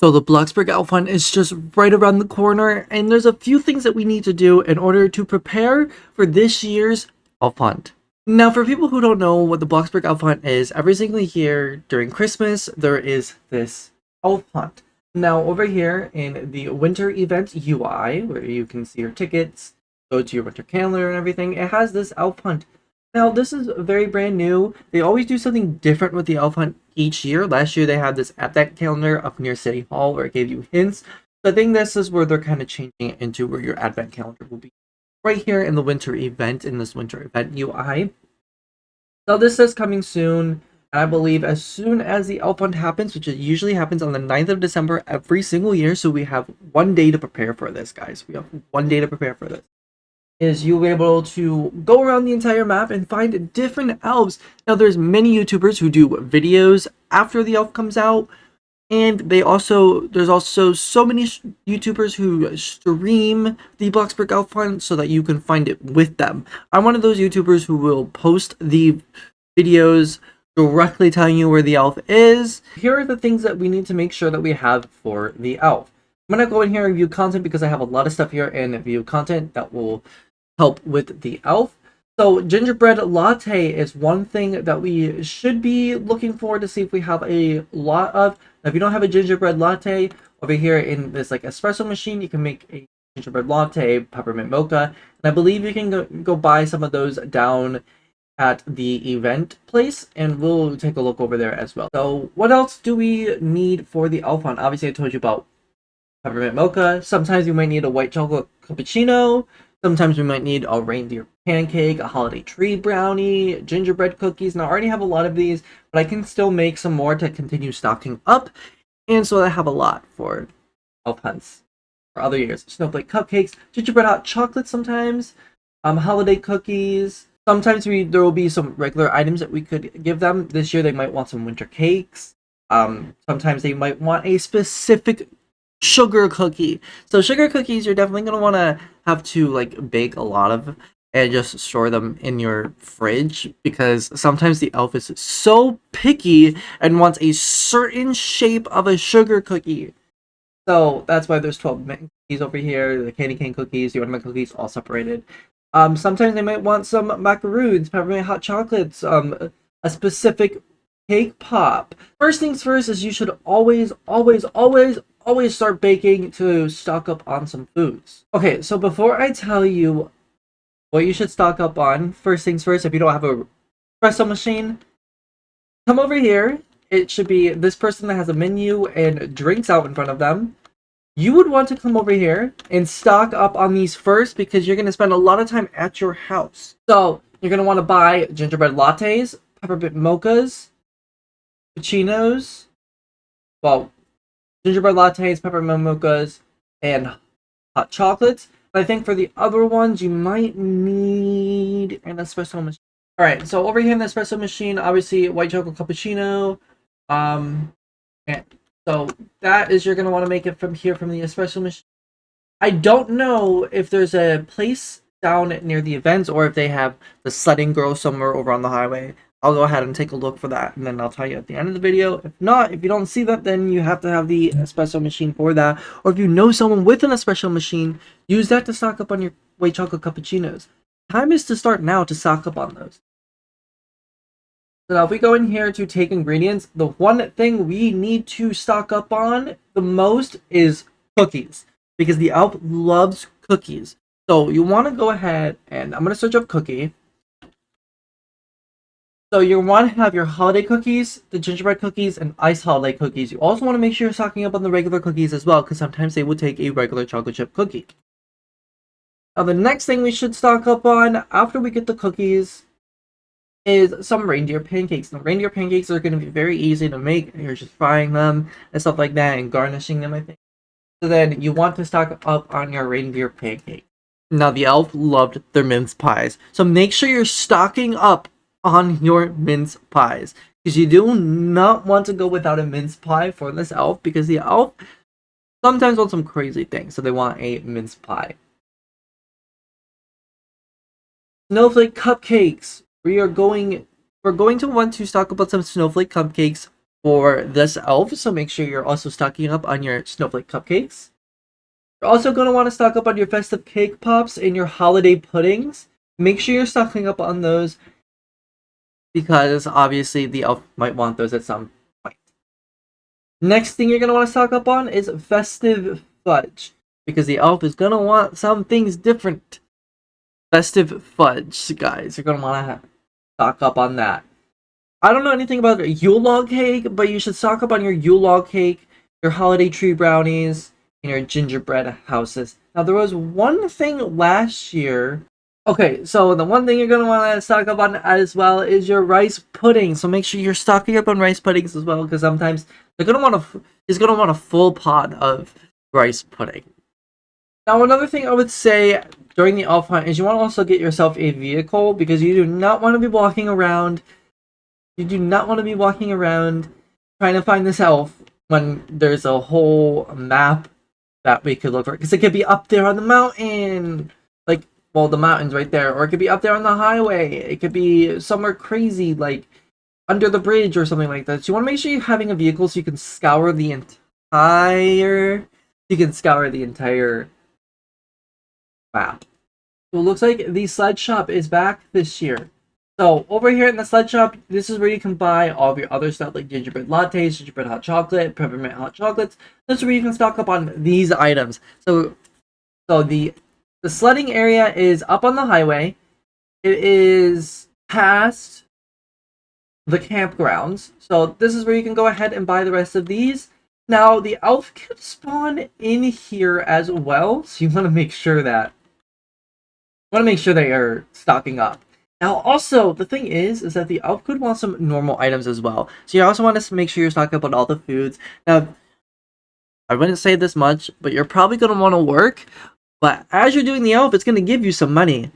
So the Bloxburg elf hunt is just right around the corner, and there's a few things that we need to do in order to prepare for this year's elf hunt. Now, for people who don't know what the Bloxburg elf hunt is, every single year during Christmas, there is this elf hunt. Now, over here in the winter event UI, where you can see your tickets, go to your winter calendar and everything, it has this elf hunt. Now, this is very brand new. They always do something different with the elf hunt each year. Last year, they had this advent calendar up near City Hall where it gave you hints. So I think this is where they're kind of changing it into where your advent calendar will be. Right here in the winter event, in this winter event UI. So this is coming soon. I believe as soon as the elf hunt happens, which it usually happens on the 9th of December every single year. So we have 1 day to prepare for this, guys. We have 1 day to prepare for this. Is you'll be able to go around the entire map and find different elves. Now, there's many YouTubers who do videos after the elf comes out, and there's also so many YouTubers who stream the Bloxburg elf hunt so that you can find it with them. I'm one of those YouTubers who will post the videos directly telling you where the elf is. Here are the things that we need to make sure that we have for the elf. I'm gonna go in here and view content because I have a lot of stuff here in view content that will help with the elf. So gingerbread latte is one thing that we should be looking for to see if we have a lot of. Now, if you don't have a gingerbread latte, over here in this like espresso machine, you can make a gingerbread latte, peppermint mocha, and I believe you can go buy some of those down at the event place, and we'll take a look over there as well. So what else do we need for the elf hunt? Obviously, I told you about peppermint mocha. Sometimes you might need a white chocolate cappuccino. Sometimes we might need a reindeer pancake, a holiday tree brownie, gingerbread cookies. Now, I already have a lot of these, but I can still make some more to continue stocking up. And so I have a lot for elf hunts for other years. Snowflake cupcakes, gingerbread hot chocolate sometimes, holiday cookies. Sometimes there will be some regular items that we could give them. This year they might want some winter cakes. Sometimes they might want a specific sugar cookie. So sugar cookies, you're definitely going to want to have to like bake a lot of and just store them in your fridge, because sometimes the elf is so picky and wants a certain shape of a sugar cookie. So that's why there's 12 cookies over here, the candy cane cookies, the ornament cookies, all separated. Sometimes they might want some macaroons, peppermint hot chocolates, a specific cake pop. First things first is you should always start baking to stock up on some foods. Okay, so before I tell you what you should stock up on, first things first, if you don't have a espresso machine, come over here. It should be this person that has a menu and drinks out in front of them. You would want to come over here and stock up on these first, because you're going to spend a lot of time at your house. So you're going to want to buy gingerbread lattes, peppermint mochas, cappuccinos, well, gingerbread lattes, peppermint mochas, and hot chocolates. But I think for the other ones, you might need an espresso machine. Alright, so over here in the espresso machine, obviously, white chocolate cappuccino. And so that is, you're going to want to make it from here, from the espresso machine. I don't know if there's a place down near the events or if they have the sledding girl somewhere over on the highway. I'll go ahead and take a look for that, and then I'll tell you at the end of the video. If not, if you don't see that, then you have to have the espresso machine for that. Or if you know someone with an espresso machine, use that to stock up on your white chocolate cappuccinos. Time is to start now to stock up on those. So now if we go in here to take ingredients, the one thing we need to stock up on the most is cookies, because the elf loves cookies. So you want to go ahead, and I'm going to search up cookie. So you want to have your holiday cookies, the gingerbread cookies, and iced holiday cookies. You also want to make sure you're stocking up on the regular cookies as well, because sometimes they will take a regular chocolate chip cookie. Now the next thing we should stock up on after we get the cookies is some reindeer pancakes. Now reindeer pancakes are going to be very easy to make. You're just frying them and stuff like that and garnishing them, I think. So then you want to stock up on your reindeer pancake. Now the elf loved their mince pies, so make sure you're stocking up on your mince pies, because you do not want to go without a mince pie for this elf, because the elf sometimes wants some crazy things, so they want a mince pie. Snowflake cupcakes. We're going to want to stock up on some snowflake cupcakes for this elf, so make sure you're also stocking up on your snowflake cupcakes. You're also going to want to stock up on your festive cake pops and your holiday puddings. Make sure you're stocking up on those because obviously the elf might want those at some point. Next thing you're going to want to stock up on is festive fudge because the elf is going to want some things different. Festive fudge, guys. You're going to want to stock up on that. I don't know anything about a Yule log cake, but you should stock up on your Yule log cake, your holiday tree brownies, and your gingerbread houses. Now, there was one thing last year. Okay, so the one thing you're going to want to stock up on as well is your rice pudding. So make sure you're stocking up on rice puddings as well, because sometimes they're going to want a full pot of rice pudding. Now, another thing I would say during the elf hunt is you want to also get yourself a vehicle, because you do not want to be walking around. You do not want to be walking around trying to find this elf when there's a whole map that we could look for. Because it could be up there on the mountain. Like, well, the mountain's right there. Or it could be up there on the highway. It could be somewhere crazy, like under the bridge or something like that. So you want to make sure you're having a vehicle so you can scour the entire... map. So it looks like the sled shop is back this year. So over here in the sled shop, this is where you can buy all of your other stuff like gingerbread lattes, gingerbread hot chocolate, peppermint hot chocolates. This is where you can stock up on these items. So the sledding area is up on the highway. It is past the campgrounds. So this is where you can go ahead and buy the rest of these. Now the elf could spawn in here as well, so you want to make sure that you're stocking up. Now, also, the thing is that the elf could want some normal items as well. So you also want to make sure you're stocking up on all the foods. Now, I wouldn't say this much, but you're probably going to want to work. But as you're doing the elf, it's going to give you some money.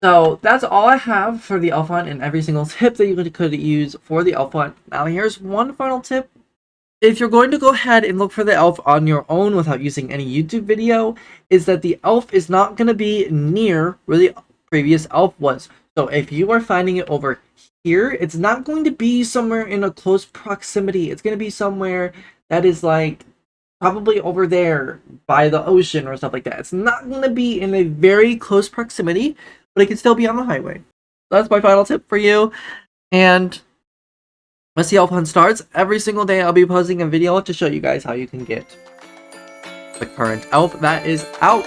So that's all I have for the elf hunt and every single tip that you could use for the elf hunt. Now, here's one final tip. If you're going to go ahead and look for the elf on your own without using any YouTube video, is that the elf is not going to be near where the previous elf was. So if you are finding it over here, it's not going to be somewhere in a close proximity. It's going to be somewhere that is like probably over there by the ocean or stuff like that. It's not going to be in a very close proximity, but it can still be on the highway. That's my final tip for you. And once the elf hunt starts, every single day I'll be posting a video to show you guys how you can get the current elf that is out.